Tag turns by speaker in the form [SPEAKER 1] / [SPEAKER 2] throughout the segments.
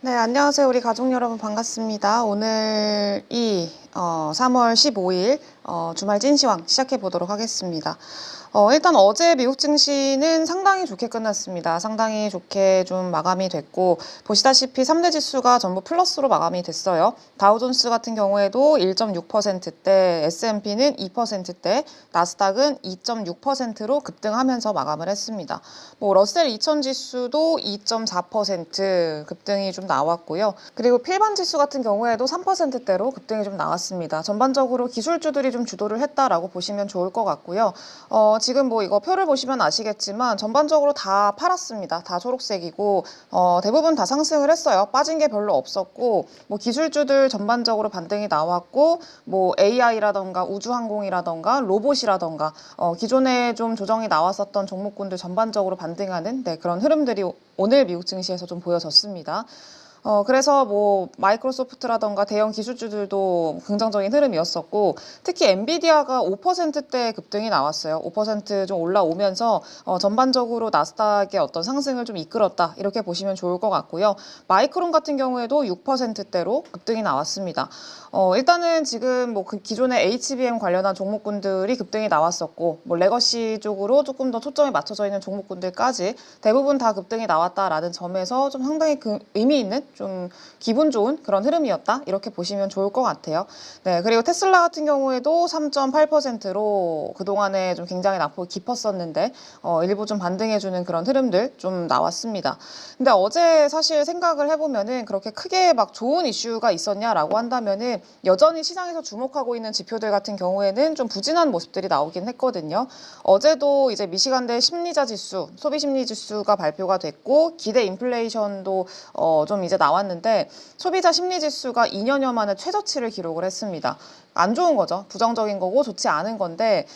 [SPEAKER 1] 네, 안녕하세요. 우리 가족 여러분 반갑습니다. 오늘이 3월 15일 주말 찐시황 시작해 보도록 하겠습니다. 일단 어제 미국 증시는 상당히 좋게 끝났습니다. 상당히 좋게 좀 마감이 됐고, 보시다시피 3대 지수가 전부 플러스로 마감이 됐어요. 다우존스 같은 경우에도 1.6%대, S&P는 2%대, 나스닥은 2.6%로 급등하면서 마감을 했습니다. 뭐 러셀 2000 지수도 2.4% 급등이 좀 나왔고요. 그리고 필반 지수 같은 경우에도 3%대로 급등이 좀 나왔습니다. 전반적으로 기술주들이 좀 주도를 했다라고 보시면 좋을 것 같고요. 지금 뭐 이거 표를 보시면 아시겠지만 전반적으로 다 팔았습니다. 다 초록색이고 대부분 다 상승을 했어요. 빠진 게 별로 없었고 뭐 기술주들 전반적으로 반등이 나왔고 뭐 AI라던가 우주항공이라던가 로봇이라던가 기존에 좀 조정이 나왔었던 종목군들 전반적으로 반등하는 그런 흐름들이 오늘 미국 증시에서 좀 보여졌습니다. 그래서 뭐 마이크로소프트라던가 대형 기술주들도 긍정적인 흐름이었었고, 특히 엔비디아가 5%대 급등이 나왔어요. 5%좀 올라오면서 전반적으로 나스닥의 어떤 상승을 좀 이끌었다, 이렇게 보시면 좋을 것 같고요. 마이크론 같은 경우에도 6%대로 급등이 나왔습니다. 일단은 지금 뭐 그 기존의 HBM 관련한 종목군들이 급등이 나왔었고, 뭐 레거시 쪽으로 조금 더 초점이 맞춰져 있는 종목군들까지 대부분 다 급등이 나왔다라는 점에서 좀 상당히 그 의미 있는 좀 기분 좋은 그런 흐름이었다, 이렇게 보시면 좋을 것 같아요. 네, 그리고 테슬라 같은 경우에도 3.8%로 그동안에 좀 굉장히 낙폭이 깊었었는데 일부 좀 반등해주는 그런 흐름들 좀 나왔습니다. 근데 어제 사실 생각을 해보면은 그렇게 크게 막 좋은 이슈가 있었냐라고 한다면은 여전히 시장에서 주목하고 있는 지표들 같은 경우에는 좀 부진한 모습들이 나오긴 했거든요. 어제도 이제 미시간대 심리자 지수, 소비 심리 지수가 발표가 됐고, 기대 인플레이션도 좀 이제 나왔는데, 소비자 심리 지수가 2년여 만에 최저치를 기록을 했습니다. 안 좋은 거죠. 부정적인 거고 좋지 않은 건데,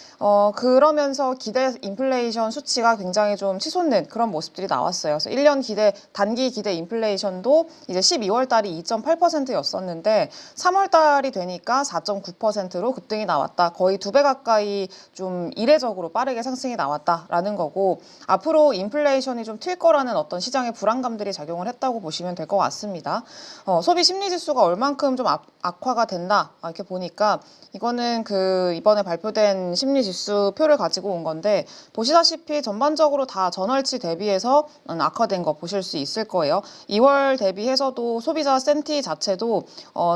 [SPEAKER 1] 그러면서 기대 인플레이션 수치가 굉장히 좀 치솟는 그런 모습들이 나왔어요. 그래서 1년 단기 기대 인플레이션도 이제 12월 달이 2.8%였었는데 3월 달이 되니까 4.9%로 급등이 나왔다. 거의 2배 가까이 좀 이례적으로 빠르게 상승이 나왔다라는 거고, 앞으로 인플레이션이 좀 튈 거라는 어떤 시장의 불안감들이 작용을 했다고 보시면 될 것 같습니다. 소비 심리 지수가 얼만큼 좀 악화가 된다, 이렇게 보니까 이거는 그 이번에 발표된 심리 지수 표를 가지고 온 건데, 보시다시피 전반적으로 다 전월치 대비해서 악화된 거 보실 수 있을 거예요. 2월 대비해서도 소비자 센티 자체도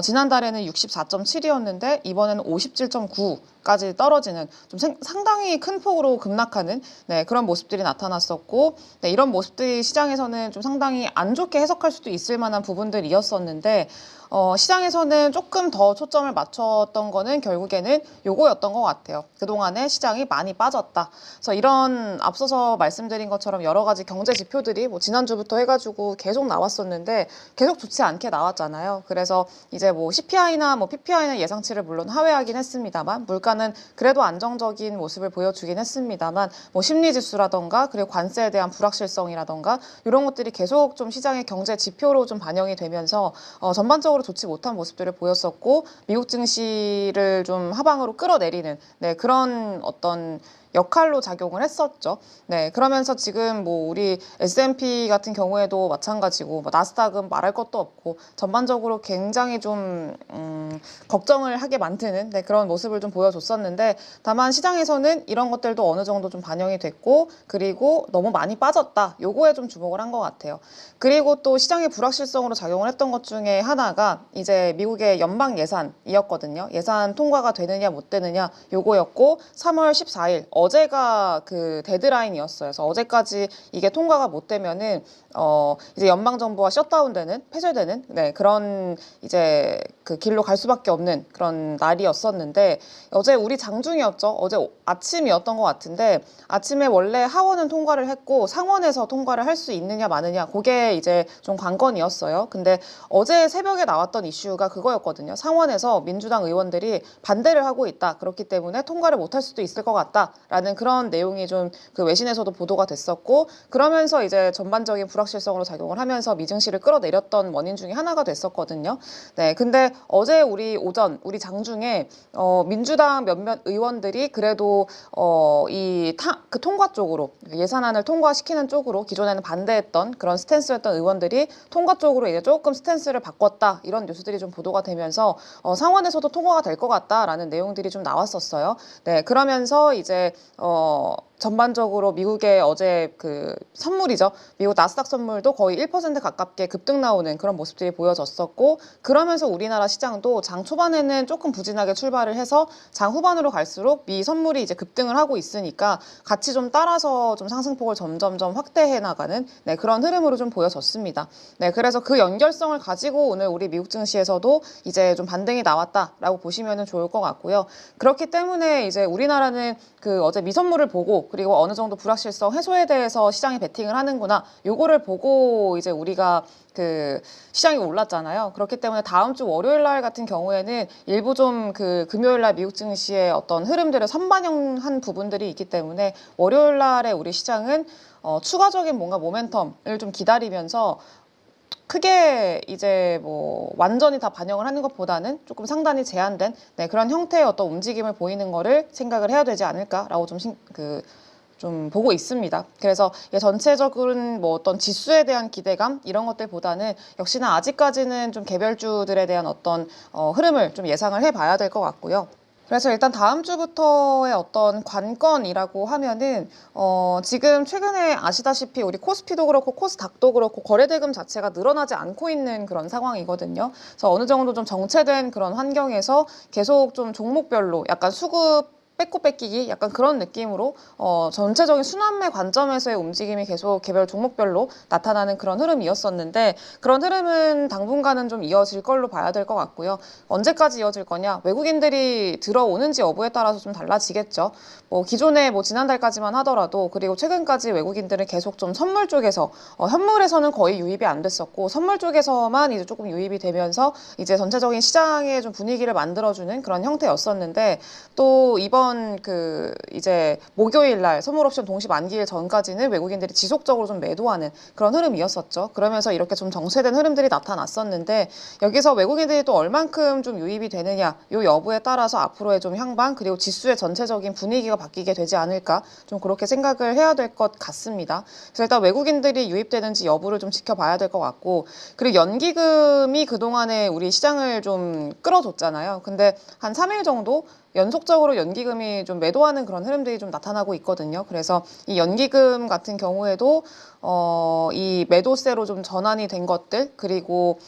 [SPEAKER 1] 지난달에는 64.7이었는데 이번에는 57.9까지 떨어지는, 좀 상당히 큰 폭으로 급락하는 그런 모습들이 나타났었고, 이런 모습들이 시장에서는 좀 상당히 안 좋게 해석할 수도 있을 만한 부분들이었었는데, 시장에서는 조금 더 초점을 맞췄던 거는 결국에는 요거였던 것 같아요. 그동안에 시장이 많이 빠졌다. 그래서 이런 앞서서 말씀드린 것처럼 여러 가지 경제 지표들이 뭐 지난주부터 해가지고 계속 나왔었는데 계속 좋지 않게 나왔잖아요. 그래서 이제 뭐 CPI나 뭐 PPI는 예상치를 물론 하회하긴 했습니다만, 물가는 그래도 안정적인 모습을 보여주긴 했습니다만, 뭐 심리지수라던가 그리고 관세에 대한 불확실성이라던가 이런 것들이 계속 좀 시장의 경제 지표로 좀 반영이 되면서 전반적으로 좋지 못한 모습들을 보였었고, 미국 증시를 좀 하방으로 끌어내리는 그런 어떤 역할로 작용을 했었죠. 그러면서 지금 뭐 우리 S&P 같은 경우에도 마찬가지고, 뭐 나스닥은 말할 것도 없고 전반적으로 굉장히 좀 걱정을 하게 만드는 그런 모습을 좀 보여줬었는데, 다만 시장에서는 이런 것들도 어느 정도 좀 반영이 됐고, 그리고 너무 많이 빠졌다, 요거에 좀 주목을 한 것 같아요. 그리고 또 시장의 불확실성으로 작용을 했던 것 중에 하나가 이제 미국의 연방 예산이었거든요. 예산 통과가 되느냐 못 되느냐 요거였고, 3월 14일 어제가 그 데드라인이었어요. 그래서 어제까지 이게 통과가 못 되면은 이제 연방 정부가 셧다운되는, 폐쇄되는 그런 이제 그 길로 갈 수밖에 없는 그런 날이었었는데, 어제 우리 장중이었죠. 어제 아침이었던 것 같은데, 아침에 원래 하원은 통과를 했고 상원에서 통과를 할 수 있느냐 마느냐, 그게 이제 좀 관건이었어요. 근데 어제 새벽에 나왔던 이슈가 그거였거든요. 상원에서 민주당 의원들이 반대를 하고 있다, 그렇기 때문에 통과를 못할 수도 있을 것 같다 있다라는 그런 내용이 좀 그 외신에서도 보도가 됐었고, 그러면서 이제 전반적인 불확실성으로 작용을 하면서 미증시를 끌어내렸던 원인 중에 하나가 됐었거든요. 네, 근데 어제 우리 오전 우리 장중에 민주당 몇몇 의원들이 그래도 그 통과 쪽으로, 예산안을 통과시키는 쪽으로, 기존에는 반대했던 그런 스탠스였던 의원들이 통과 쪽으로 이제 조금 스탠스를 바꿨다, 이런 뉴스들이 좀 보도가 되면서 상원에서도 통과가 될 것 같다라는 내용들이 좀 나왔었어요. 네, 그러면서 이제 전반적으로 미국의 어제 그 선물이죠. 미국 나스닥 선물도 거의 1% 가깝게 급등 나오는 그런 모습들이 보여졌었고, 그러면서 우리나라 시장도 장 초반에는 조금 부진하게 출발을 해서 장 후반으로 갈수록 미 선물이 이제 급등을 하고 있으니까 같이 좀 따라서 좀 상승폭을 점점점 확대해 나가는, 네, 그런 흐름으로 좀 보여졌습니다. 네, 그래서 그 연결성을 가지고 오늘 우리 미국 증시에서도 이제 좀 반등이 나왔다라고 보시면 좋을 것 같고요. 그렇기 때문에 이제 우리나라는 그 어제 미선물을 보고, 그리고 어느 정도 불확실성 해소에 대해서 시장이 베팅을 하는구나, 요거를 보고 이제 우리가 그 시장이 올랐잖아요. 그렇기 때문에 다음 주 월요일 날 같은 경우에는 일부 좀 그 금요일 날 미국 증시의 어떤 흐름들을 선반영한 부분들이 있기 때문에 월요일 날에 우리 시장은 추가적인 뭔가 모멘텀을 좀 기다리면서 크게 이제 뭐 완전히 다 반영을 하는 것보다는 조금 상단이 제한된, 네, 그런 형태의 어떤 움직임을 보이는 거를 생각을 해야 되지 않을까라고 좀 보고 있습니다. 그래서 전체적인 뭐 어떤 지수에 대한 기대감 이런 것들보다는 역시나 아직까지는 좀 개별주들에 대한 어떤 흐름을 좀 예상을 해봐야 될 것 같고요. 그래서 일단 다음 주부터의 어떤 관건이라고 하면은 지금 최근에 아시다시피 우리 코스피도 그렇고 코스닥도 그렇고 거래대금 자체가 늘어나지 않고 있는 그런 상황이거든요. 그래서 어느 정도 좀 정체된 그런 환경에서 계속 좀 종목별로 약간 수급 뺏고 뺏기기 약간 그런 느낌으로 전체적인 순환매 관점에서의 움직임이 계속 개별 종목별로 나타나는 그런 흐름이었었는데, 그런 흐름은 당분간은 좀 이어질 걸로 봐야 될 것 같고요. 언제까지 이어질 거냐, 외국인들이 들어오는지 여부에 따라서 좀 달라지겠죠. 뭐 기존에 뭐 지난달까지만 하더라도, 그리고 최근까지 외국인들은 계속 좀 선물 쪽에서 현물에서는 거의 유입이 안 됐었고, 선물 쪽에서만 이제 조금 유입이 되면서 이제 전체적인 시장의 좀 분위기를 만들어주는 그런 형태였었는데, 또 이번 그 이제 목요일 날 선물 옵션 동시 만기일 전까지는 외국인들이 지속적으로 좀 매도하는 그런 흐름이었었죠. 그러면서 이렇게 좀 정체된 흐름들이 나타났었는데, 여기서 외국인들이 또 얼만큼 좀 유입이 되느냐, 요 여부에 따라서 앞으로의 좀 향방, 그리고 지수의 전체적인 분위기가 바뀌게 되지 않을까, 좀 그렇게 생각을 해야 될 것 같습니다. 그래서 일단 외국인들이 유입되는지 여부를 좀 지켜봐야 될 것 같고, 그리고 연기금이 그동안에 우리 시장을 좀 끌어줬잖아요. 근데 한 3일 정도 연속적으로 연기금이 좀 매도하는 그런 흐름들이 좀 나타나고 있거든요. 그래서 이 연기금 같은 경우에도 이 매도세로 좀 전환이 된 것들, 그리고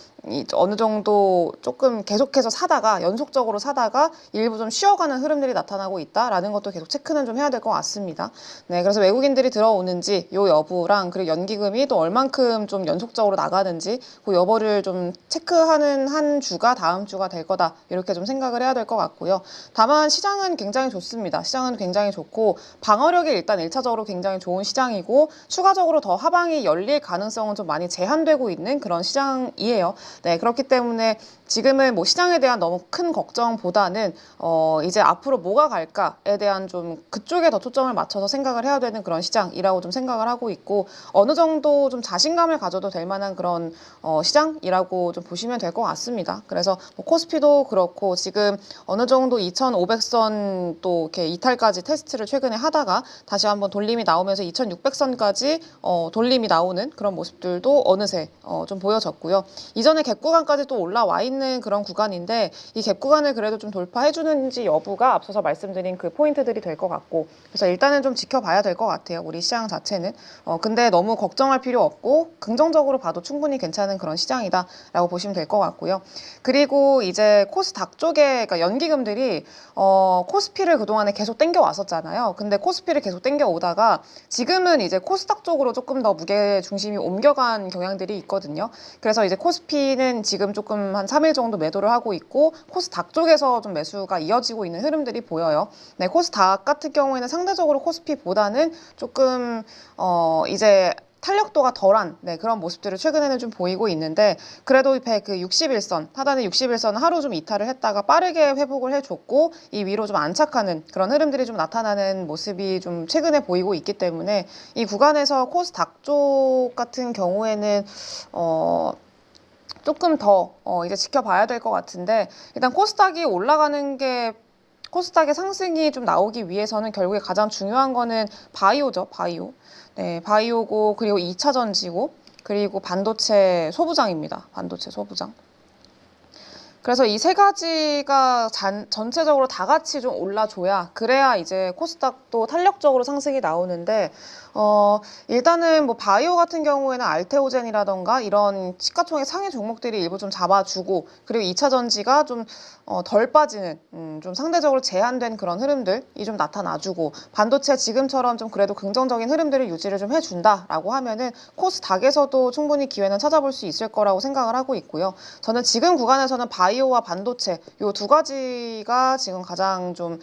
[SPEAKER 1] 어느 정도 조금 계속해서 사다가 연속적으로 사다가 일부 좀 쉬어가는 흐름들이 나타나고 있다라는 것도 계속 체크는 좀 해야 될 것 같습니다. 네, 그래서 외국인들이 들어오는지 요 여부랑, 그리고 연기금이 또 얼만큼 좀 연속적으로 나가는지 그 여부를 좀 체크하는 한 주가 다음 주가 될 거다, 이렇게 좀 생각을 해야 될 것 같고요. 다만 시장은 굉장히 좋습니다. 시장은 굉장히 좋고 방어력이 일단 1차적으로 굉장히 좋은 시장이고, 추가적으로 더 하방이 열릴 가능성은 좀 많이 제한되고 있는 그런 시장이에요. 네, 그렇기 때문에 지금은 뭐 시장에 대한 너무 큰 걱정보다는 이제 앞으로 뭐가 갈까에 대한 좀 그쪽에 더 초점을 맞춰서 생각을 해야 되는 그런 시장이라고 좀 생각을 하고 있고, 어느 정도 좀 자신감을 가져도 될 만한 그런 시장이라고 좀 보시면 될 것 같습니다. 그래서 뭐 코스피도 그렇고 지금 어느 정도 2,500선 또 이렇게 이탈까지 테스트를 최근에 하다가 다시 한번 돌림이 나오면서 2,600선까지 돌림이 나오는 그런 모습들도 어느새 좀 보여졌고요. 이전에 갭 구간까지 또 올라와 있는 그런 구간인데, 이 갭 구간을 그래도 좀 돌파해주는지 여부가 앞서서 말씀드린 그 포인트들이 될 것 같고, 그래서 일단은 좀 지켜봐야 될 것 같아요. 우리 시장 자체는. 근데 너무 걱정할 필요 없고 긍정적으로 봐도 충분히 괜찮은 그런 시장이다라고 보시면 될 것 같고요. 그리고 이제 코스닥 쪽에, 그러니까 연기금들이 코스피를 그동안에 계속 땡겨 왔었잖아요. 근데 코스피를 계속 땡겨 오다가 지금은 이제 코스닥 쪽으로 조금 더 무게 중심이 옮겨간 경향들이 있거든요. 그래서 이제 코스피는 지금 조금 한 3일 정도 매도를 하고 있고, 코스닥 쪽에서 좀 매수가 이어지고 있는 흐름들이 보여요. 네, 코스닥 같은 경우에는 상대적으로 코스피보다는 조금 이제 탄력도가 덜한 그런 모습들을 최근에는 좀 보이고 있는데 그래도 그 61선, 하단의 61선은 하루 좀 이탈을 했다가 빠르게 회복을 해줬고 이 위로 좀 안착하는 그런 흐름들이 좀 나타나는 모습이 좀 최근에 보이고 있기 때문에 이 구간에서 코스닥 쪽 같은 경우에는 조금 더 이제 지켜봐야 될 것 같은데 일단 코스닥의 상승이 좀 나오기 위해서는 결국에 가장 중요한 거는 바이오죠, 바이오. 네, 바이오고 그리고 2차 전지고 그리고 반도체 소부장입니다. 반도체 소부장. 그래서 이 세 가지가 전체적으로 다 같이 좀 올라줘야 그래야 이제 코스닥도 탄력적으로 상승이 나오는데 일단은 뭐 바이오 같은 경우에는 알테오젠이라던가 이런 시가총액 상위 종목들이 일부 좀 잡아주고 그리고 2차 전지가 좀 덜 빠지는 좀 상대적으로 제한된 그런 흐름들이 좀 나타나주고 반도체 지금처럼 좀 그래도 긍정적인 흐름들을 유지를 좀 해준다라고 하면은 코스닥에서도 충분히 기회는 찾아볼 수 있을 거라고 생각을 하고 있고요. 저는 지금 구간에서는 바이오와 반도체 요 두 가지가 지금 가장 좀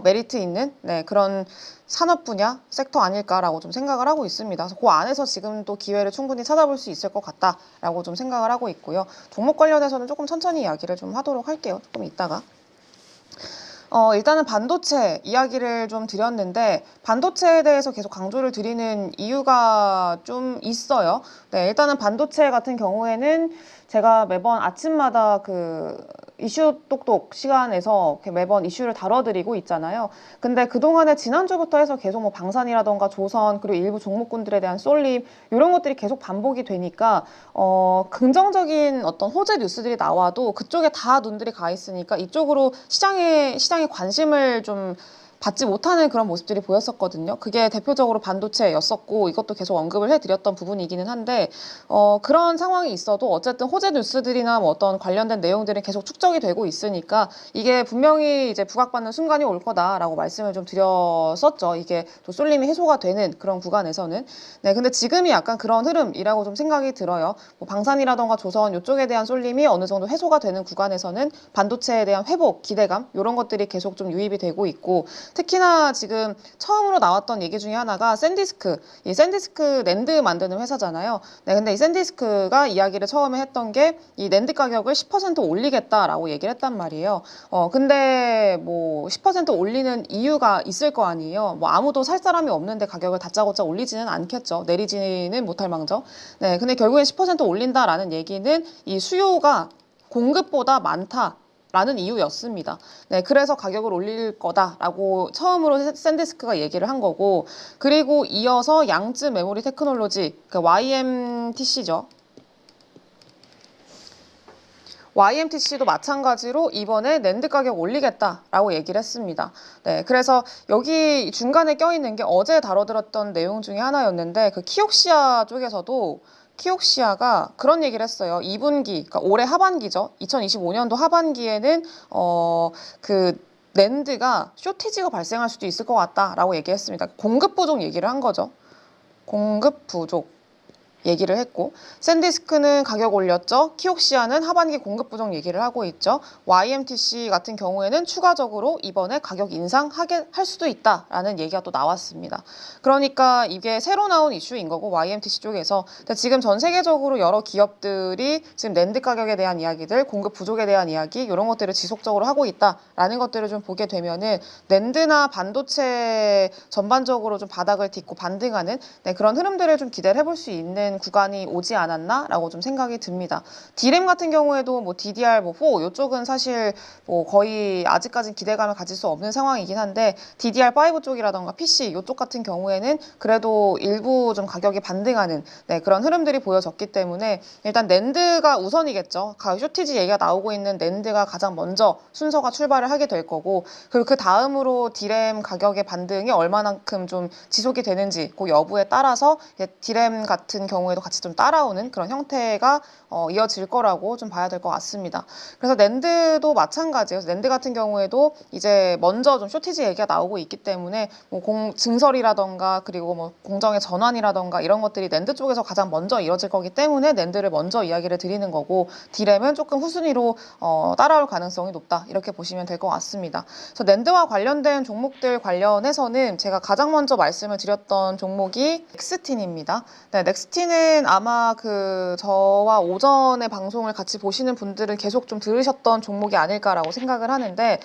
[SPEAKER 1] 메리트 있는 그런 산업 분야 섹터 아닐까라고 좀 생각을 하고 있습니다. 그래서 그 안에서 지금 또 기회를 충분히 찾아볼 수 있을 것 같다라고 좀 생각을 하고 있고요. 종목 관련해서는 조금 천천히 이야기를 좀 하도록 할게요. 조금 이따가. 일단은 반도체 이야기를 좀 드렸는데 반도체에 대해서 계속 강조를 드리는 이유가 좀 있어요. 네, 일단은 반도체 같은 경우에는 제가 매번 아침마다 그 이슈 똑똑 시간에서 매번 이슈를 다뤄드리고 있잖아요. 근데 그동안에 지난주부터 해서 계속 뭐 방산이라던가 조선 그리고 일부 종목군들에 대한 쏠림 이런 것들이 계속 반복이 되니까 긍정적인 어떤 호재 뉴스들이 나와도 그쪽에 다 눈들이 가 있으니까 이쪽으로 시장의 관심을 좀 받지 못하는 그런 모습들이 보였었거든요. 그게 대표적으로 반도체였었고 이것도 계속 언급을 해드렸던 부분이기는 한데 그런 상황이 있어도 어쨌든 호재 뉴스들이나 뭐 어떤 관련된 내용들이 계속 축적이 되고 있으니까 이게 분명히 이제 부각받는 순간이 올 거다라고 말씀을 좀 드렸었죠. 이게 또 쏠림이 해소가 되는 그런 구간에서는. 네, 근데 지금이 약간 그런 흐름이라고 좀 생각이 들어요. 뭐 방산이라던가 조선 이쪽에 대한 쏠림이 어느 정도 해소가 되는 구간에서는 반도체에 대한 회복, 기대감 이런 것들이 계속 좀 유입이 되고 있고 특히나 지금 처음으로 나왔던 얘기 중에 하나가 샌디스크, 이 샌디스크 낸드 만드는 회사잖아요. 네, 근데 이 샌디스크가 이야기를 처음에 했던 게 이 낸드 가격을 10% 올리겠다라고 얘기를 했단 말이에요. 근데 뭐 10% 올리는 이유가 있을 거 아니에요. 뭐 아무도 살 사람이 없는데 가격을 다짜고짜 올리지는 않겠죠. 내리지는 못할 망정. 네, 근데 결국엔 10% 올린다라는 얘기는 이 수요가 공급보다 많다. 라는 이유였습니다. 네, 그래서 가격을 올릴 거다라고 처음으로 샌디스크가 얘기를 한 거고 그리고 이어서 양쯔 메모리 테크놀로지, 그 YMTC죠. YMTC도 마찬가지로 이번에 낸드 가격 올리겠다라고 얘기를 했습니다. 네, 그래서 여기 중간에 껴있는 게 어제 다뤄드렸던 내용 중에 하나였는데 그 키옥시아 쪽에서도 키옥시아가 그런 얘기를 했어요. 2분기, 그러니까 올해 하반기죠. 2025년도 하반기에는 그 낸드가 쇼티지가 발생할 수도 있을 것 같다라고 얘기했습니다. 공급 부족 얘기를 한 거죠. 공급 부족. 얘기를 했고 샌디스크는 가격 올렸죠. 키옥시아는 하반기 공급 부족 얘기를 하고 있죠. YMTC 같은 경우에는 추가적으로 이번에 가격 인상하게 할 수도 있다라는 얘기가 또 나왔습니다. 그러니까 이게 새로 나온 이슈인 거고 YMTC 쪽에서 지금 전 세계적으로 여러 기업들이 지금 낸드 가격에 대한 이야기들, 공급 부족에 대한 이야기 이런 것들을 지속적으로 하고 있다라는 것들을 좀 보게 되면은 낸드나 반도체 전반적으로 좀 바닥을 딛고 반등하는 그런 흐름들을 좀 기대를 해볼 수 있는 구간이 오지 않았나라고 좀 생각이 듭니다. D램 같은 경우에도 뭐 DDR4 이쪽은 사실 뭐 거의 아직까지 기대감을 가질 수 없는 상황이긴 한데 DDR5 쪽이라던가 PC 이쪽 같은 경우에는 그래도 일부 좀 가격이 반등하는 그런 흐름들이 보여졌기 때문에 일단 낸드가 우선이겠죠. 쇼티지 얘기가 나오고 있는 낸드가 가장 먼저 순서가 출발을 하게 될 거고 그리고 그 다음으로 D램 가격의 반등이 얼마만큼 좀 지속이 되는지 그 여부에 따라서 D램 같은 경우 경우에도 같이 좀 따라오는 그런 형태가 이어질 거라고 좀 봐야 될 것 같습니다. 그래서 낸드도 마찬가지예요. 낸드 같은 경우에도 이제 먼저 좀 쇼티지 얘기가 나오고 있기 때문에 뭐 증설이라던가 그리고 뭐 공정의 전환이라던가 이런 것들이 낸드 쪽에서 가장 먼저 이어질 거기 때문에 낸드를 먼저 이야기를 드리는 거고, 디램은 조금 후순위로 따라올 가능성이 높다, 이렇게 보시면 될 것 같습니다. 그래서 낸드와 관련된 종목들 관련해서는 제가 가장 먼저 말씀을 드렸던 종목이 넥스틴입니다. 네, 넥스틴은 아마 저와 오전에 방송을 같이 보시는 분들은 계속 좀 들으셨던 종목이 아닐까라고 생각을 하는데,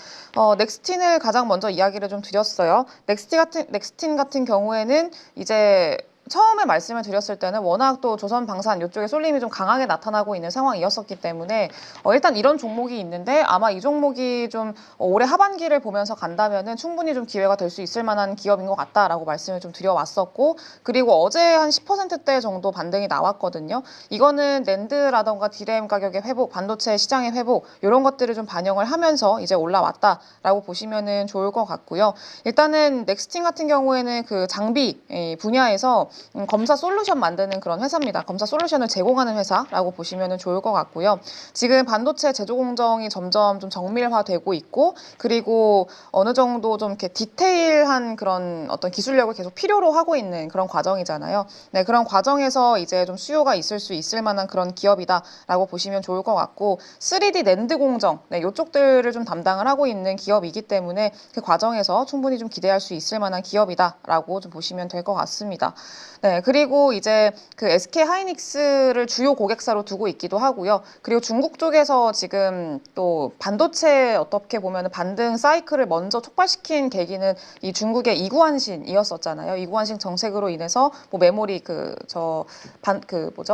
[SPEAKER 1] 넥스틴을 가장 먼저 이야기를 좀 드렸어요. 넥스틴 같은 경우에는 이제 처음에 말씀을 드렸을 때는 워낙 또 조선방산 이쪽에 쏠림이 좀 강하게 나타나고 있는 상황이었었기 때문에 일단 이런 종목이 있는데 아마 이 종목이 좀 올해 하반기를 보면서 간다면은 충분히 좀 기회가 될 수 있을 만한 기업인 것 같다라고 말씀을 좀 드려왔었고, 그리고 어제 한 10%대 정도 반등이 나왔거든요. 이거는 낸드라던가 디램 가격의 회복, 반도체 시장의 회복, 이런 것들을 좀 반영을 하면서 이제 올라왔다라고 보시면은 좋을 것 같고요. 일단은 넥스틴 같은 경우에는 그 장비 분야에서 검사 솔루션 만드는 그런 회사입니다. 검사 솔루션을 제공하는 회사라고 보시면 좋을 것 같고요. 지금 반도체 제조 공정이 점점 좀 정밀화되고 있고, 그리고 어느 정도 좀 이렇게 디테일한 그런 어떤 기술력을 계속 필요로 하고 있는 그런 과정이잖아요. 네, 그런 과정에서 이제 좀 수요가 있을 수 있을 만한 그런 기업이다라고 보시면 좋을 것 같고, 3D 낸드 공정, 네, 이쪽들을 좀 담당을 하고 있는 기업이기 때문에 그 과정에서 충분히 좀 기대할 수 있을 만한 기업이다라고 좀 보시면 될 것 같습니다. 네, 그리고 이제 그 SK 하이닉스를 주요 고객사로 두고 있기도 하고요. 그리고 중국 쪽에서 지금 또 반도체 어떻게 보면 반등 사이클을 먼저 촉발시킨 계기는 이 중국의 이구안신이었었잖아요. 이구안신 정책으로 인해서 뭐 메모리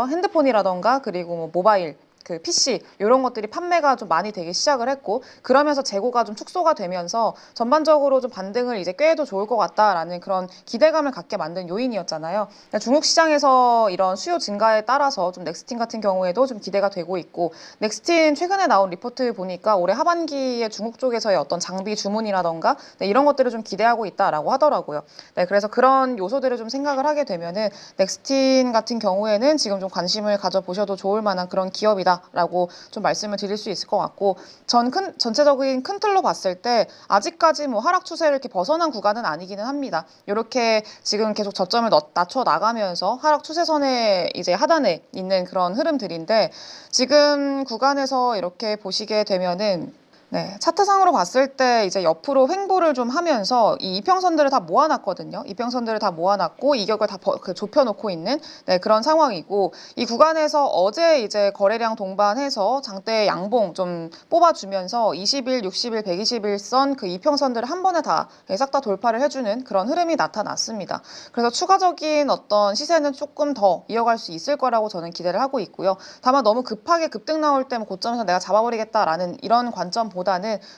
[SPEAKER 1] 핸드폰이라던가 그리고 뭐 모바일 PC 이런 것들이 판매가 좀 많이 되기 시작을 했고, 그러면서 재고가 좀 축소가 되면서 전반적으로 좀 반등을 이제 꾀해도 좋을 것 같다라는 그런 기대감을 갖게 만든 요인이었잖아요. 중국 시장에서 이런 수요 증가에 따라서 좀 넥스틴 같은 경우에도 좀 기대가 되고 있고, 넥스틴 최근에 나온 리포트 보니까 올해 하반기에 중국 쪽에서의 어떤 장비 주문이라던가 이런 것들을 좀 기대하고 있다라고 하더라고요. 네, 그래서 그런 요소들을 좀 생각을 하게 되면은 넥스틴 같은 경우에는 지금 좀 관심을 가져보셔도 좋을 만한 그런 기업이다 라고 좀 말씀을 드릴 수 있을 것 같고, 전체적인 큰 틀로 봤을 때 아직까지 뭐 하락 추세를 이렇게 벗어난 구간은 아니기는 합니다. 이렇게 지금 계속 저점을 낮춰 나가면서 하락 추세선의 이제 하단에 있는 그런 흐름들인데, 지금 구간에서 이렇게 보시게 되면은 네, 차트상으로 봤을 때 이제 옆으로 횡보를 좀 하면서 이 이평선들을 다 모아놨거든요. 이평선들을 다 모아놨고 이격을 다 좁혀놓고 있는 그런 상황이고, 이 구간에서 어제 이제 거래량 동반해서 장대 양봉 좀 뽑아주면서 20일, 60일, 120일선 그 이평선들을 한 번에 다 싹 다 돌파를 해주는 그런 흐름이 나타났습니다. 그래서 추가적인 어떤 시세는 조금 더 이어갈 수 있을 거라고 저는 기대를 하고 있고요. 다만 너무 급하게 급등 나올 때 고점에서 내가 잡아버리겠다라는 이런 관점보다는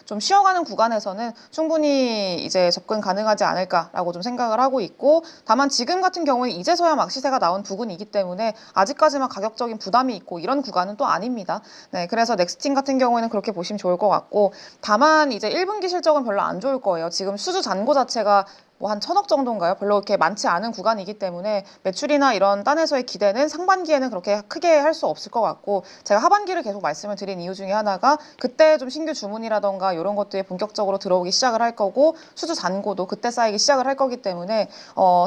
[SPEAKER 1] 좀 쉬어가는 구간에서는 충분히 이제 접근 가능하지 않을까라고 좀 생각을 하고 있고, 다만 지금 같은 경우는 이제서야 막 시세가 나온 부분이기 때문에 아직까지만 가격적인 부담이 있고 이런 구간은 또 아닙니다. 네, 그래서 넥스틴 같은 경우에는 그렇게 보시면 좋을 것 같고, 다만 이제 1분기 실적은 별로 안 좋을 거예요. 지금 수주 잔고 자체가 뭐 한 1,000억 정도인가요? 별로 이렇게 많지 않은 구간이기 때문에 매출이나 이런 딴에서의 기대는 상반기에는 그렇게 크게 할 수 없을 것 같고, 제가 하반기를 계속 말씀을 드린 이유 중에 하나가 그때 좀 신규 주문이라던가 이런 것들이 본격적으로 들어오기 시작을 할 거고, 수주 잔고도 그때 쌓이기 시작을 할 거기 때문에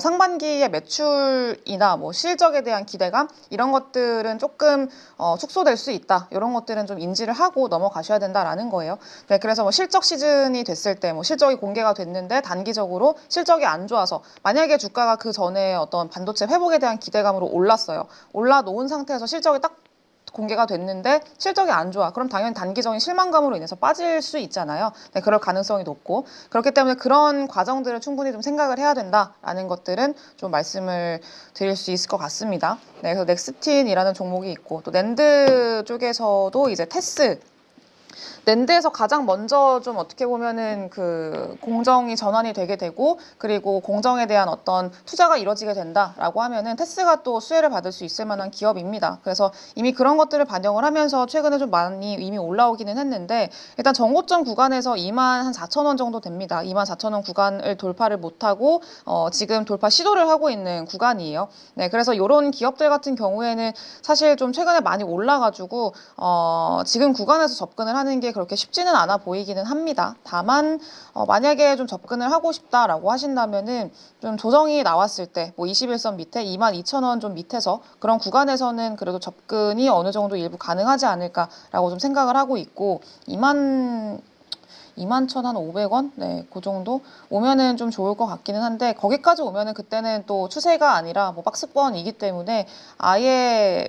[SPEAKER 1] 상반기의 매출이나 뭐 실적에 대한 기대감 이런 것들은 조금 축소될 수 있다. 이런 것들은 좀 인지를 하고 넘어가셔야 된다라는 거예요. 네, 그래서 뭐 실적 시즌이 됐을 때 뭐 실적이 공개가 됐는데 단기적으로 실적이 안 좋아서 만약에 주가가 그 전에 어떤 반도체 회복에 대한 기대감으로 올랐어요. 올라놓은 상태에서 실적이 딱 공개가 됐는데 실적이 안 좋아. 그럼 당연히 단기적인 실망감으로 인해서 빠질 수 있잖아요. 네, 그럴 가능성이 높고, 그렇기 때문에 그런 과정들을 충분히 좀 생각을 해야 된다라는 것들은 좀 말씀을 드릴 수 있을 것 같습니다. 네, 그래서 넥스틴이라는 종목이 있고, 또 낸드 쪽에서도 이제 테스 낸드에서 가장 먼저 좀 어떻게 보면은 그 공정이 전환이 되게 되고, 그리고 공정에 대한 어떤 투자가 이루어지게 된다라고 하면은 테스가 또 수혜를 받을 수 있을 만한 기업입니다. 그래서 이미 그런 것들을 반영을 하면서 최근에 좀 많이 이미 올라오기는 했는데, 일단 정고점 구간에서 24,000원 정도 됩니다. 24,000원 구간을 돌파를 못하고 지금 돌파 시도를 하고 있는 구간이에요. 네, 그래서 이런 기업들 같은 경우에는 사실 좀 최근에 많이 올라가지고 지금 구간에서 접근을 하는 게 그렇게 쉽지는 않아 보이기는 합니다. 다만 만약에 좀 접근을 하고 싶다라고 하신다면은 좀 조정이 나왔을 때 뭐 21선 밑에 22,000원 좀 밑에서 그런 구간에서는 그래도 접근이 어느 정도 일부 가능하지 않을까라고 좀 생각을 하고 있고, 21,500원? 네, 그 정도 오면은 좀 좋을 것 같기는 한데, 거기까지 오면은 그때는 또 추세가 아니라 뭐 박스권이기 때문에 아예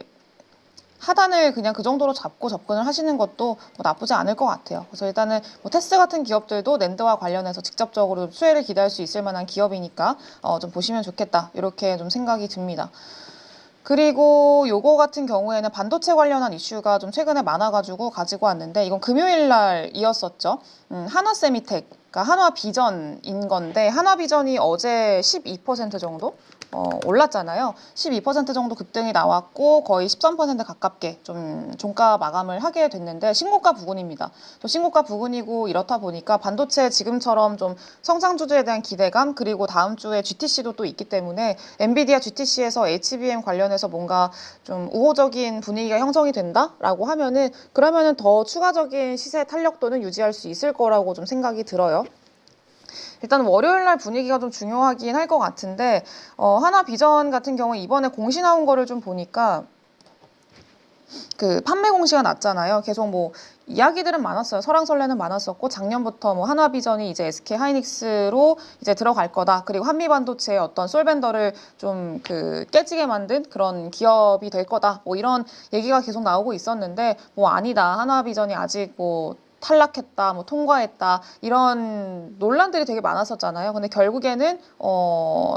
[SPEAKER 1] 하단을 그냥 그 정도로 잡고 접근을 하시는 것도 뭐 나쁘지 않을 것 같아요. 그래서 일단은 뭐 테스 같은 기업들도 낸드와 관련해서 직접적으로 수혜를 기대할 수 있을 만한 기업이니까 좀 보시면 좋겠다, 이렇게 좀 생각이 듭니다. 그리고 요거 같은 경우에는 반도체 관련한 이슈가 좀 최근에 많아가지고 가지고 왔는데, 이건 금요일 날이었었죠. 한화세미텍, 그러니까 한화비전인 건데, 한화비전이 어제 12% 정도 올랐잖아요. 12% 정도 급등이 나왔고 거의 13% 가깝게 좀 종가 마감을 하게 됐는데, 신고가 부근입니다. 또 신고가 부근이고 이렇다 보니까 반도체 지금처럼 좀 성장 주제에 대한 기대감, 그리고 다음 주에 GTC도 또 있기 때문에 엔비디아 GTC에서 HBM 관련해서 뭔가 좀 우호적인 분위기가 형성이 된다라고 하면은, 그러면은 더 추가적인 시세 탄력도는 유지할 수 있을 거라고 좀 생각이 들어요. 일단 월요일 날 분위기가 좀 중요하긴 할 것 같은데, 하나비전 같은 경우 이번에 공시 나온 거를 좀 보니까 그 판매 공시가 났잖아요. 계속 뭐 이야기들은 많았어요. 설왕설래는 많았었고, 작년부터 뭐 하나비전이 이제 SK 하이닉스로 이제 들어갈 거다. 그리고 한미반도체의 어떤 솔벤더를 좀 그 깨지게 만든 그런 기업이 될 거다. 뭐 이런 얘기가 계속 나오고 있었는데, 뭐 아니다, 하나비전이 아직 뭐 탈락했다, 뭐 통과했다, 이런 논란들이 되게 많았었잖아요. 근데 결국에는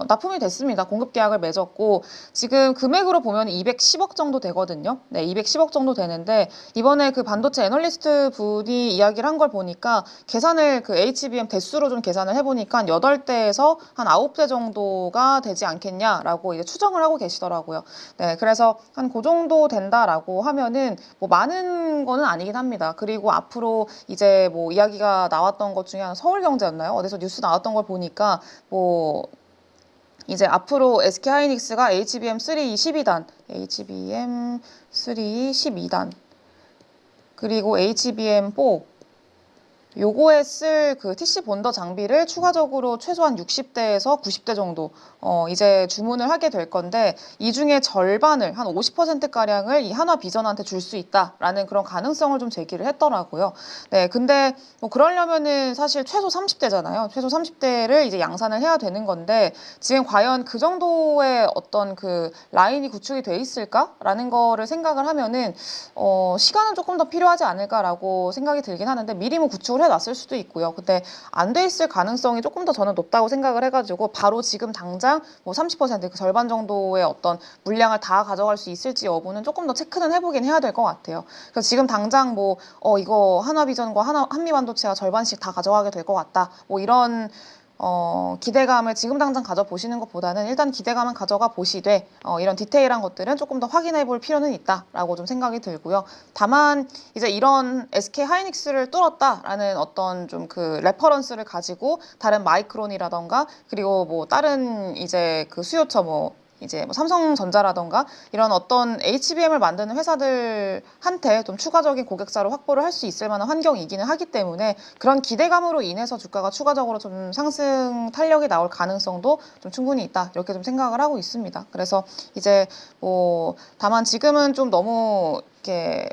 [SPEAKER 1] 납품이 됐습니다. 공급 계약을 맺었고, 지금 금액으로 보면 210억 정도 되거든요. 네, 210억 정도 되는데, 이번에 그 반도체 애널리스트 분이 이야기를 한 걸 보니까, 계산을 그 HBM 대수로 좀 계산을 해보니까 한 8대에서 한 9대 정도가 되지 않겠냐라고 이제 추정을 하고 계시더라고요. 네, 그래서 한 그 정도 된다라고 하면은 뭐 많은 거는 아니긴 합니다. 그리고 앞으로 이제 뭐 이야기가 나왔던 것 중에 하나, 서울경제였나요? 어디서 뉴스 나왔던 걸 보니까 뭐 이제 앞으로 SK하이닉스가 HBM3 12단, HBM3 12단, 그리고 HBM4, 요거에 쓸 그 TC 본더 장비를 추가적으로 최소한 60대에서 90대 정도 이제 주문을 하게 될 건데, 이 중에 절반을 한 50%가량을 이 한화비전한테 줄 수 있다라는 그런 가능성을 좀 제기를 했더라고요. 네, 근데 뭐 그러려면은 사실 최소 30대잖아요. 최소 30대를 이제 양산을 해야 되는 건데, 지금 과연 그 정도의 어떤 그 라인이 구축이 돼 있을까라는 거를 생각을 하면은 시간은 조금 더 필요하지 않을까라고 생각이 들긴 하는데, 미리 뭐 구축을 해놨을 수도 있고요. 근데 안 돼 있을 가능성이 조금 더 저는 높다고 생각을 해가지고, 바로 지금 당장 뭐 30%, 그 절반 정도의 어떤 물량을 다 가져갈 수 있을지 여부는 조금 더 체크는 해보긴 해야 될 것 같아요. 그래서 지금 당장 뭐 이거 한화비전과 한미반도체가 절반씩 다 가져가게 될 것 같다, 뭐 이런 기대감을 지금 당장 가져보시는 것보다는 일단 기대감은 가져가 보시되, 이런 디테일한 것들은 조금 더 확인해 볼 필요는 있다라고 좀 생각이 들고요. 다만 이제 이런 SK 하이닉스를 뚫었다라는 어떤 좀 그 레퍼런스를 가지고 다른 마이크론이라던가, 그리고 뭐 다른 이제 그 수요처 뭐 이제 뭐 삼성전자라던가 이런 어떤 HBM을 만드는 회사들한테 좀 추가적인 고객사를 확보를 할 수 있을 만한 환경이기는 하기 때문에, 그런 기대감으로 인해서 주가가 추가적으로 좀 상승 탄력이 나올 가능성도 좀 충분히 있다, 이렇게 좀 생각을 하고 있습니다. 그래서 이제 뭐 다만 지금은 좀 너무 이렇게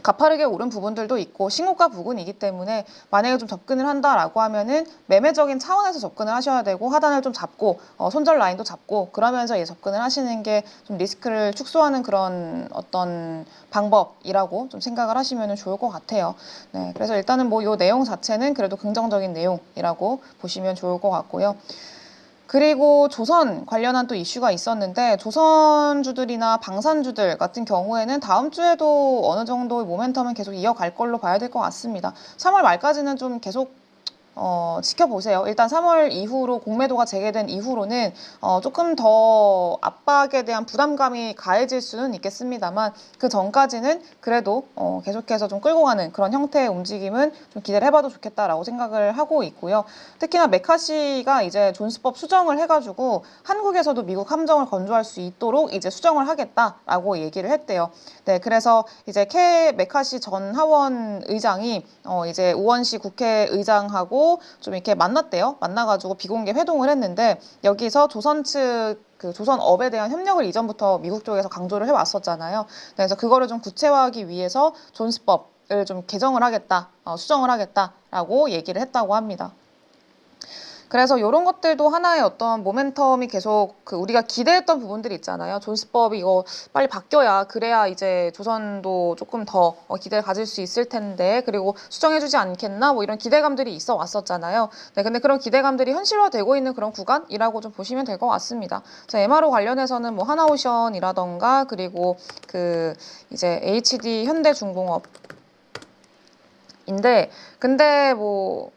[SPEAKER 1] 가파르게 오른 부분들도 있고 신고가 부근이기 때문에, 만약에 좀 접근을 한다라고 하면은 매매적인 차원에서 접근을 하셔야 되고, 하단을 좀 잡고 손절 라인도 잡고, 그러면서 이제 접근을 하시는 게 좀 리스크를 축소하는 그런 어떤 방법이라고 좀 생각을 하시면 좋을 것 같아요. 네, 그래서 일단은 뭐 이 내용 자체는 그래도 긍정적인 내용이라고 보시면 좋을 것 같고요. 그리고 조선 관련한 또 이슈가 있었는데 조선주들이나 방산주들 같은 경우에는 다음 주에도 어느 정도의 모멘텀은 계속 이어갈 걸로 봐야 될 것 같습니다. 3월 말까지는 좀 계속 지켜보세요. 일단 3월 이후로 공매도가 재개된 이후로는 조금 더 압박에 대한 부담감이 가해질 수는 있겠습니다만 그 전까지는 그래도 계속해서 좀 끌고 가는 그런 형태의 움직임은 좀 기대를 해봐도 좋겠다라고 생각을 하고 있고요. 특히나 메카시가 이제 존스법 수정을 해가지고 한국에서도 미국 함정을 건조할 수 있도록 이제 수정을 하겠다라고 얘기를 했대요. 네, 그래서 이제 메카시 전 하원 의장이 이제 우원시 국회의장하고 좀 이렇게 만났대요. 만나가지고 비공개 회동을 했는데 여기서 조선 측 그 조선업에 대한 협력을 이전부터 미국 쪽에서 강조를 해왔었잖아요. 그래서 그거를 좀 구체화하기 위해서 존스법을 좀 개정을 하겠다, 수정을 하겠다라고 얘기를 했다고 합니다. 그래서 이런 것들도 하나의 어떤 모멘텀이 계속 우리가 기대했던 부분들이 있잖아요. 존스법이 이거 빨리 바뀌어야 그래야 이제 조선도 조금 더 기대를 가질 수 있을 텐데 그리고 수정해주지 않겠나 뭐 이런 기대감들이 있어 왔었잖아요. 네, 근데 그런 기대감들이 현실화되고 있는 그런 구간이라고 좀 보시면 될 것 같습니다. MRO 관련해서는 뭐 하나오션이라던가 그리고 이제 HD 현대중공업인데 근데 뭐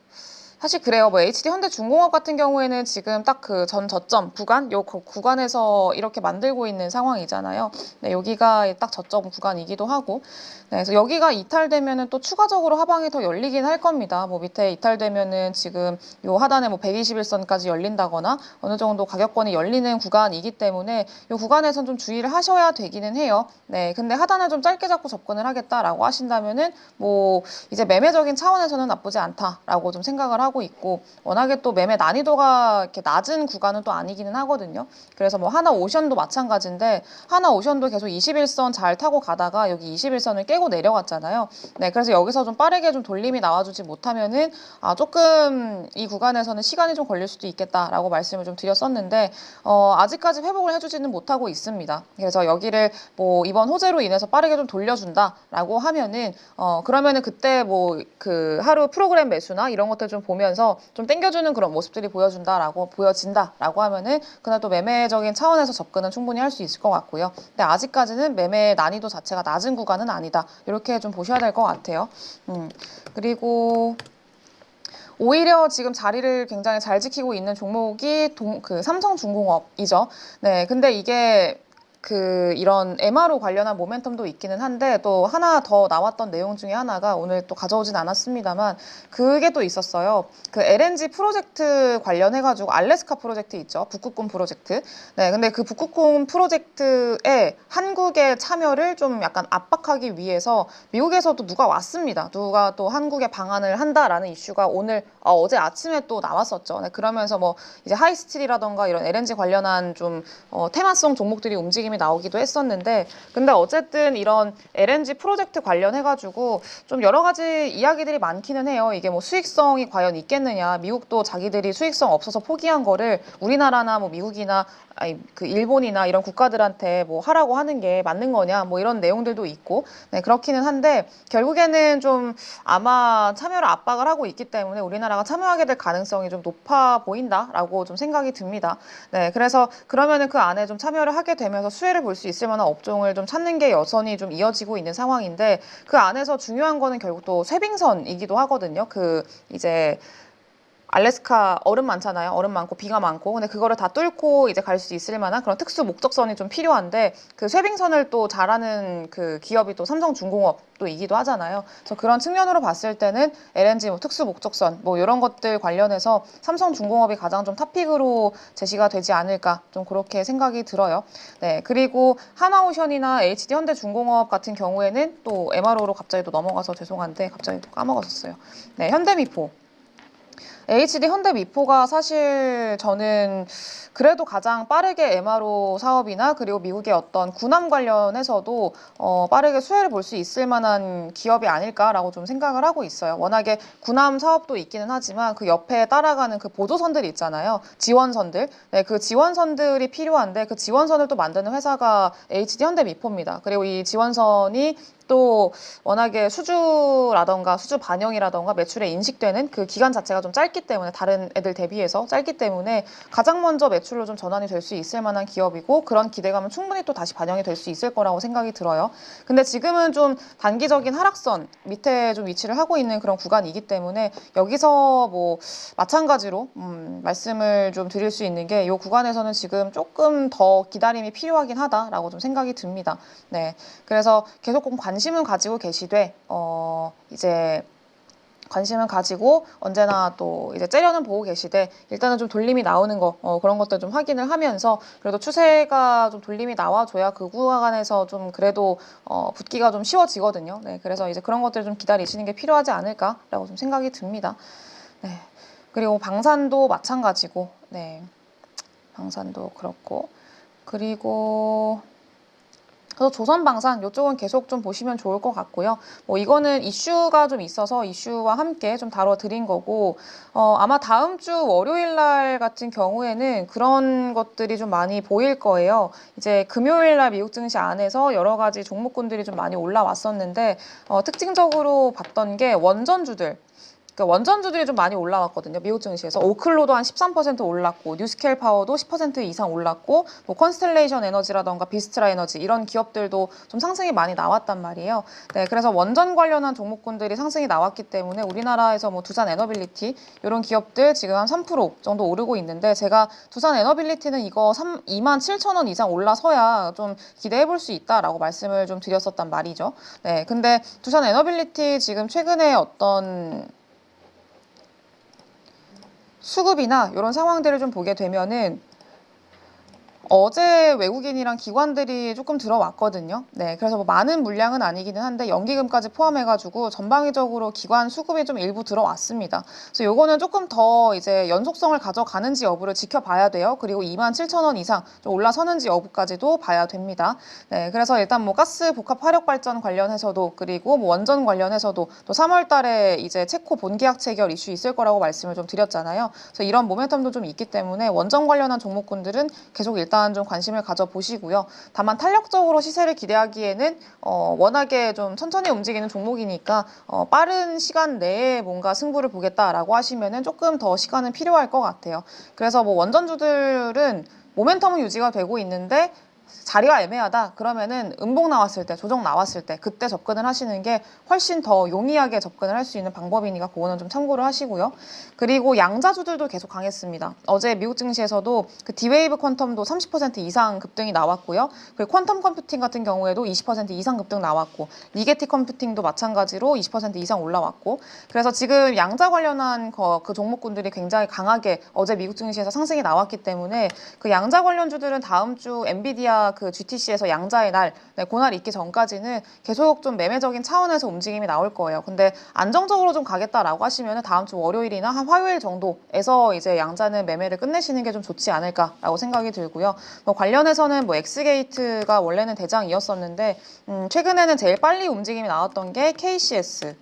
[SPEAKER 1] 사실 그래요. 뭐 HD 현대중공업 같은 경우에는 지금 딱 그 전 저점 구간, 요 구간에서 이렇게 만들고 있는 상황이잖아요. 네, 여기가 딱 저점 구간이기도 하고. 네, 그래서 여기가 이탈되면은 또 추가적으로 하방이 더 열리긴 할 겁니다. 뭐 밑에 이탈되면은 지금 요 하단에 뭐 121선까지 열린다거나 어느 정도 가격권이 열리는 구간이기 때문에 요 구간에선 좀 주의를 하셔야 되기는 해요. 네, 근데 하단을 좀 짧게 잡고 접근을 하겠다라고 하신다면은 뭐 이제 매매적인 차원에서는 나쁘지 않다라고 좀 생각을 하고 있고 워낙에 또 매매 난이도가 이렇게 낮은 구간은 또 아니기는 하거든요. 그래서 뭐 하나오션도 마찬가지인데 하나오션도 계속 21선 잘 타고 가다가 여기 21선을 깨고 내려갔잖아요. 네, 그래서 여기서 좀 빠르게 좀 돌림이 나와주지 못하면은 조금 이 구간에서는 시간이 좀 걸릴 수도 있겠다라고 말씀을 좀 드렸었는데 아직까지 회복을 해주지는 못하고 있습니다. 그래서 여기를 뭐 이번 호재로 인해서 빠르게 좀 돌려준다라고 하면은 그러면은 그때 뭐 하루 프로그램 매수나 이런 것들 좀 보면서 좀 땡겨주는 그런 모습들이 보여진다라고 하면은 그날 또 매매적인 차원에서 접근은 충분히 할 수 있을 것 같고요. 근데 아직까지는 매매 난이도 자체가 낮은 구간은 아니다. 이렇게 좀 보셔야 될 것 같아요. 그리고 오히려 지금 자리를 굉장히 잘 지키고 있는 종목이 삼성중공업이죠. 네, 근데 이게 이런 MRO 관련한 모멘텀도 있기는 한데 또 하나 더 나왔던 내용 중에 하나가 오늘 또 가져오진 않았습니다만 그게 또 있었어요. LNG 프로젝트 관련해가지고 알래스카 프로젝트 있죠. 북극곰 프로젝트. 네, 근데 그 북극곰 프로젝트에 한국의 참여를 좀 약간 압박하기 위해서 미국에서도 누가 왔습니다. 누가 또 한국에 방한을 한다라는 이슈가 어제 아침에 또 나왔었죠. 네, 그러면서 뭐 이제 하이스틸이라던가 이런 LNG 관련한 좀 테마성 종목들이 움직임이 나오기도 했었는데 근데 어쨌든 이런 LNG 프로젝트 관련해가지고 좀 여러 가지 이야기들이 많기는 해요. 이게 뭐 수익성이 과연 있겠느냐. 미국도 자기들이 수익성 없어서 포기한 거를 우리나라나 뭐 미국이나 일본이나 이런 국가들한테 뭐 하라고 하는 게 맞는 거냐 뭐 이런 내용들도 있고 네, 그렇기는 한데 결국에는 좀 아마 참여를 압박을 하고 있기 때문에 우리나라가 참여하게 될 가능성이 좀 높아 보인다라고 좀 생각이 듭니다. 네, 그래서 그러면은 그 안에 좀 참여를 하게 되면서 수혜를 볼 수 있을 만한 업종을 좀 찾는 게 여전히 좀 이어지고 있는 상황인데 그 안에서 중요한 거는 결국 또 쇠빙선이기도 하거든요. 이제 알래스카 얼음 많잖아요. 얼음 많고 비가 많고. 근데 그거를 다 뚫고 이제 갈 수 있을 만한 그런 특수 목적선이 좀 필요한데 쇠빙선을 또 잘하는 기업이 또 삼성중공업도 이기도 하잖아요. 그래서 그런 측면으로 봤을 때는 LNG 뭐 특수 목적선 뭐 이런 것들 관련해서 삼성중공업이 가장 좀 탑픽으로 제시가 되지 않을까 좀 그렇게 생각이 들어요. 네, 그리고 하나오션이나 HD 현대중공업 같은 경우에는 또 MRO로 갑자기 또 넘어가서 죄송한데 갑자기 또 까먹었었어요. 네, 현대미포. HD 현대미포가 사실 저는 그래도 가장 빠르게 MRO 사업이나 그리고 미국의 어떤 군함 관련해서도 빠르게 수혜를 볼 수 있을 만한 기업이 아닐까라고 좀 생각을 하고 있어요. 워낙에 군함 사업도 있기는 하지만 그 옆에 따라가는 그 보조선들이 있잖아요. 지원선들. 네, 그 지원선들이 필요한데 그 지원선을 또 만드는 회사가 HD 현대미포입니다. 그리고 이 지원선이 또 워낙에 수주라던가 수주 반영이라던가 매출에 인식되는 그 기간 자체가 좀 짧기 때문에 다른 애들 대비해서 짧기 때문에 가장 먼저 매출로 좀 전환이 될 수 있을 만한 기업이고 그런 기대감은 충분히 또 다시 반영이 될 수 있을 거라고 생각이 들어요. 근데 지금은 좀 단기적인 하락선 밑에 좀 위치를 하고 있는 그런 구간이기 때문에 여기서 뭐 마찬가지로 말씀을 좀 드릴 수 있는 게 이 구간에서는 지금 조금 더 기다림이 필요하긴 하다라고 좀 생각이 듭니다. 네, 그래서 계속 좀 관심은 가지고 계시되 이제 관심은 가지고 언제나 또 이제 째려는 보고 계시되 일단은 좀 돌림이 나오는 거 그런 것들 좀 확인을 하면서 그래도 추세가 좀 돌림이 나와줘야 그 구간에서 좀 그래도 붙기가 좀 쉬워지거든요. 네, 그래서 이제 그런 것들 좀 기다리시는 게 필요하지 않을까라고 좀 생각이 듭니다. 네, 그리고 방산도 마찬가지고, 네, 방산도 그렇고 그리고 그래서 조선방산 이쪽은 계속 좀 보시면 좋을 것 같고요. 뭐 이거는 이슈가 좀 있어서 이슈와 함께 좀 다뤄드린 거고 아마 다음 주 월요일 날 같은 경우에는 그런 것들이 좀 많이 보일 거예요. 이제 금요일 날 미국 증시 안에서 여러 가지 종목군들이 좀 많이 올라왔었는데 특징적으로 봤던 게 원전주들. 그러니까 원전주들이 좀 많이 올라왔거든요. 미국 증시에서. 오클로도 한 13% 올랐고 뉴스케일 파워도 10% 이상 올랐고 뭐 컨스텔레이션 에너지라던가 비스트라 에너지 이런 기업들도 좀 상승이 많이 나왔단 말이에요. 네, 그래서 원전 관련한 종목군들이 상승이 나왔기 때문에 우리나라에서 뭐 두산 에너빌리티 이런 기업들 지금 한 3% 정도 오르고 있는데 제가 두산 에너빌리티는 이거 27,000원 이상 올라서야 좀 기대해 볼 수 있다라고 말씀을 좀 드렸었단 말이죠. 네, 근데 두산 에너빌리티 지금 최근에 어떤 수급이나 이런 상황들을 좀 보게 되면은 어제 외국인이랑 기관들이 조금 들어왔거든요. 네, 그래서 뭐 많은 물량은 아니기는 한데 연기금까지 포함해가지고 전방위적으로 기관 수급이 좀 일부 들어왔습니다. 그래서 요거는 조금 더 이제 연속성을 가져가는지 여부를 지켜봐야 돼요. 그리고 27,000원 이상 좀 올라서는지 여부까지도 봐야 됩니다. 네, 그래서 일단 뭐 가스 복합 화력 발전 관련해서도 그리고 뭐 원전 관련해서도 또 3월달에 이제 체코 본계약 체결 이슈 있을 거라고 말씀을 좀 드렸잖아요. 그래서 이런 모멘텀도 좀 있기 때문에 원전 관련한 종목군들은 계속 일단 좀 관심을 가져보시고요. 다만 탄력적으로 시세를 기대하기에는 워낙에 좀 천천히 움직이는 종목이니까 빠른 시간 내에 뭔가 승부를 보겠다라고 하시면은 조금 더 시간은 필요할 것 같아요. 그래서 뭐 원전주들은 모멘텀은 유지가 되고 있는데 자리가 애매하다 그러면은 음봉 나왔을 때 조정 나왔을 때 그때 접근을 하시는 게 훨씬 더 용이하게 접근을 할 수 있는 방법이니까 그거는 좀 참고를 하시고요. 그리고 양자주들도 계속 강했습니다. 어제 미국 증시에서도 그 디웨이브 퀀텀도 30% 이상 급등이 나왔고요. 그리고 퀀텀 컴퓨팅 같은 경우에도 20% 이상 급등 나왔고 리게티 컴퓨팅도 마찬가지로 20% 이상 올라왔고 그래서 지금 양자 관련한 그 종목군들이 굉장히 강하게 어제 미국 증시에서 상승이 나왔기 때문에 그 양자 관련주들은 다음 주 엔비디아 그 GTC에서 양자의 날, 네, 그날 있기 전까지는 계속 좀 매매적인 차원에서 움직임이 나올 거예요. 근데 안정적으로 좀 가겠다라고 하시면 다음 주 월요일이나 한 화요일 정도에서 이제 양자는 매매를 끝내시는 게 좀 좋지 않을까라고 생각이 들고요. 뭐 관련해서는 뭐 엑스게이트가 원래는 대장이었었는데 최근에는 제일 빨리 움직임이 나왔던 게 KCS.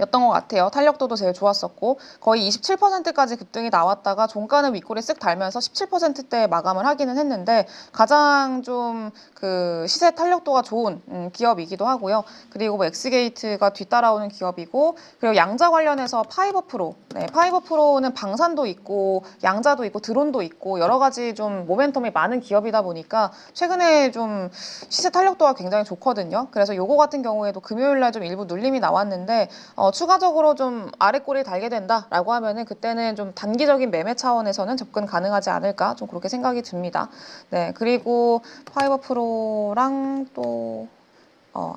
[SPEAKER 1] 였던 것 같아요. 탄력도도 제일 좋았었고 거의 27%까지 급등이 나왔다가 종가는 윗골에 쓱 달면서 17%대 마감을 하기는 했는데 가장 좀 그 시세 탄력도가 좋은 기업이기도 하고요. 그리고 뭐 엑스게이트가 뒤따라오는 기업이고 그리고 양자 관련해서 파이버 프로, 네, 파이버 프로는 방산도 있고 양자도 있고 드론도 있고 여러 가지 좀 모멘텀이 많은 기업이다 보니까 최근에 좀 시세 탄력도가 굉장히 좋거든요. 그래서 요거 같은 경우에도 금요일 날 좀 일부 눌림이 나왔는데 추가적으로 좀 아래 꼬리를 달게 된다라고 하면은 그때는 좀 단기적인 매매 차원에서는 접근 가능하지 않을까 좀 그렇게 생각이 듭니다. 네, 그리고 파이버 프로랑 또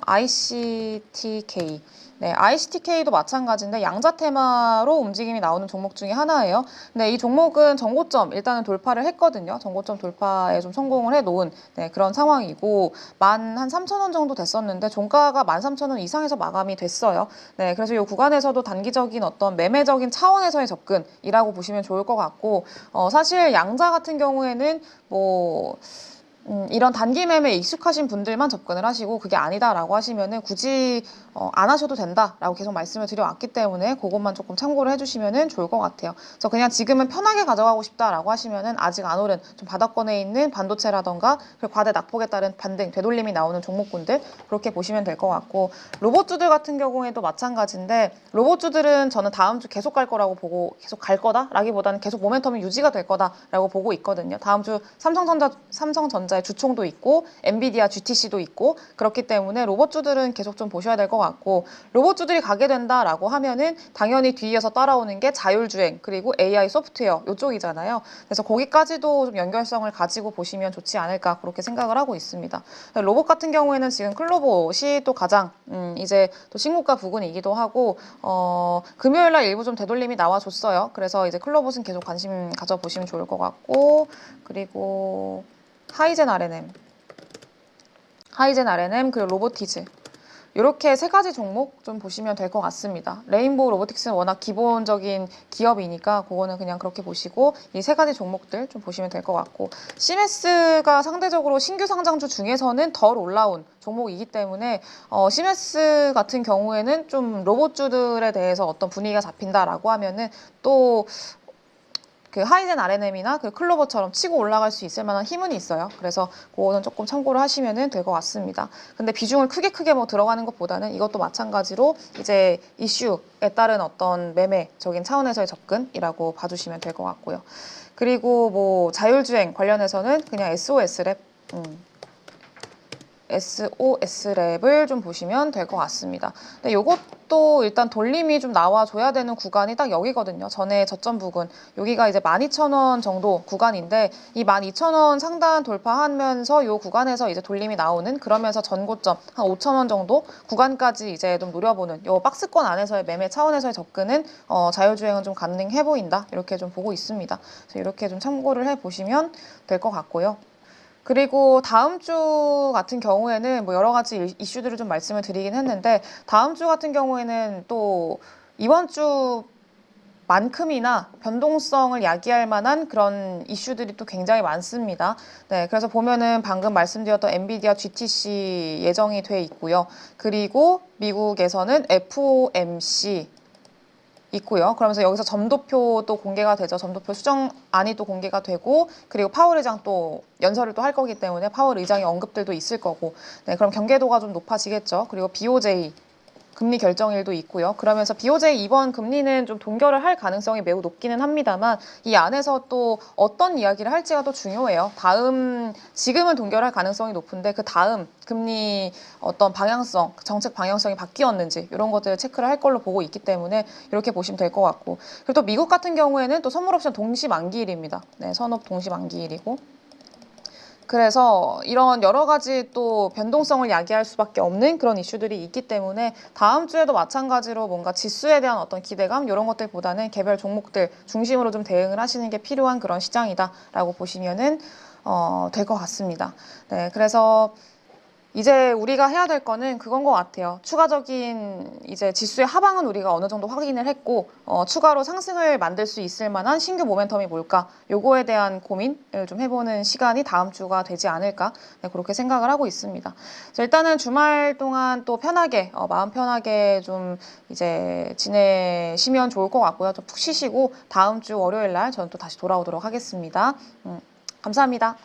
[SPEAKER 1] ICTK. 네, ICTK도 마찬가지인데 양자 테마로 움직임이 나오는 종목 중에 하나예요. 근데 이 종목은 전고점 일단은 돌파를 했거든요. 전고점 돌파에 좀 성공을 해놓은 네, 그런 상황이고 한 3,000원 정도 됐었는데 종가가 13,000원 이상에서 마감이 됐어요. 네, 그래서 이 구간에서도 단기적인 어떤 매매적인 차원에서의 접근이라고 보시면 좋을 것 같고 사실 양자 같은 경우에는 뭐 이런 단기 매매에 익숙하신 분들만 접근을 하시고 그게 아니다라고 하시면은 굳이 안 하셔도 된다라고 계속 말씀을 드려왔기 때문에 그것만 조금 참고를 해주시면은 좋을 것 같아요. 그래서 그냥 지금은 편하게 가져가고 싶다라고 하시면은 아직 안 오른 좀 바닥권에 있는 반도체라던가 그리고 과대 낙폭에 따른 반등, 되돌림이 나오는 종목군들 그렇게 보시면 될 것 같고 로봇주들 같은 경우에도 마찬가지인데 로봇주들은 저는 다음 주 계속 갈 거라고 보고 계속 갈 거다라기보다는 계속 모멘텀이 유지가 될 거다라고 보고 있거든요. 다음 주 삼성전자의 주총도 있고 엔비디아 GTC도 있고 그렇기 때문에 로봇주들은 계속 좀 보셔야 될 것 같고 로봇주들이 가게 된다라고 하면은 당연히 뒤이어서 따라오는 게 자율주행 그리고 AI 소프트웨어 이쪽이잖아요. 그래서 거기까지도 좀 연결성을 가지고 보시면 좋지 않을까 그렇게 생각을 하고 있습니다. 로봇 같은 경우에는 지금 클로봇이 또 가장 이제 또 신고가 부근이기도 하고 금요일 날 일부 좀 되돌림이 나와줬어요. 그래서 이제 클로봇은 계속 관심 가져보시면 좋을 것 같고 그리고 하이젠 RNM 그리고 로보티즈 이렇게 세 가지 종목 좀 보시면 될 것 같습니다. 레인보우 로보틱스는 워낙 기본적인 기업이니까 그거는 그냥 그렇게 보시고 이 세 가지 종목들 좀 보시면 될 것 같고 시메스가 상대적으로 신규 상장주 중에서는 덜 올라온 종목이기 때문에 시메스 같은 경우에는 좀 로봇주들에 대해서 어떤 분위기가 잡힌다라고 하면은 또 그 하이젠 RNM이나 그 클로버처럼 치고 올라갈 수 있을 만한 힘은 있어요. 그래서 그거는 조금 참고를 하시면 될 것 같습니다. 근데 비중을 크게 뭐 들어가는 것보다는 이것도 마찬가지로 이제 이슈에 따른 어떤 매매적인 차원에서의 접근이라고 봐주시면 될 것 같고요. 그리고 뭐 자율주행 관련해서는 그냥 SOS랩 SOS랩을 좀 보시면 될 것 같습니다. 근데 이것도 일단 돌림이 좀 나와줘야 되는 구간이 딱 여기거든요. 전에 저점 부근. 여기가 이제 12,000원 정도 구간인데 이 12,000원 상단 돌파하면서 이 구간에서 이제 돌림이 나오는 그러면서 전고점 한 5,000원 정도 구간까지 이제 좀 노려보는 이 박스권 안에서의 매매 차원에서의 접근은 자율주행은 좀 가능해 보인다. 이렇게 좀 보고 있습니다. 그래서 이렇게 좀 참고를 해보시면 될 것 같고요. 그리고 다음 주 같은 경우에는 뭐 여러 가지 이슈들을 좀 말씀을 드리긴 했는데 다음 주 같은 경우에는 또 이번 주만큼이나 변동성을 야기할 만한 그런 이슈들이 또 굉장히 많습니다. 네, 그래서 보면은 방금 말씀드렸던 엔비디아 GTC 예정이 돼 있고요. 그리고 미국에서는 FOMC 있고요. 그러면서 여기서 점도표도 공개가 되죠. 점도표 수정안이 또 공개가 되고 그리고 파월 의장 또 연설을 또 할 거기 때문에 파월 의장의 언급들도 있을 거고 네, 그럼 경계도가 좀 높아지겠죠. 그리고 BOJ 금리 결정일도 있고요. 그러면서 BOJ 이번 금리는 좀 동결을 할 가능성이 매우 높기는 합니다만 이 안에서 또 어떤 이야기를 할지가 또 중요해요. 지금은 동결할 가능성이 높은데 그 다음 금리 어떤 방향성, 정책 방향성이 바뀌었는지 이런 것들을 체크를 할 걸로 보고 있기 때문에 이렇게 보시면 될 것 같고 그리고 또 미국 같은 경우에는 또 선물 옵션 동시 만기일입니다. 네, 선업 동시 만기일이고 그래서 이런 여러 가지 또 변동성을 야기할 수밖에 없는 그런 이슈들이 있기 때문에 다음 주에도 마찬가지로 뭔가 지수에 대한 어떤 기대감 이런 것들보다는 개별 종목들 중심으로 좀 대응을 하시는 게 필요한 그런 시장이다라고 보시면은 될 것 같습니다. 네, 그래서 이제 우리가 해야 될 거는 그건 것 같아요. 추가적인 이제 지수의 하방은 우리가 어느 정도 확인을 했고 추가로 상승을 만들 수 있을 만한 신규 모멘텀이 뭘까? 요거에 대한 고민을 좀 해보는 시간이 다음 주가 되지 않을까? 네, 그렇게 생각을 하고 있습니다. 그래서 일단은 주말 동안 또 편하게 마음 편하게 좀 이제 지내시면 좋을 것 같고요. 좀 푹 쉬시고 다음 주 월요일 날 저는 또 다시 돌아오도록 하겠습니다. 감사합니다.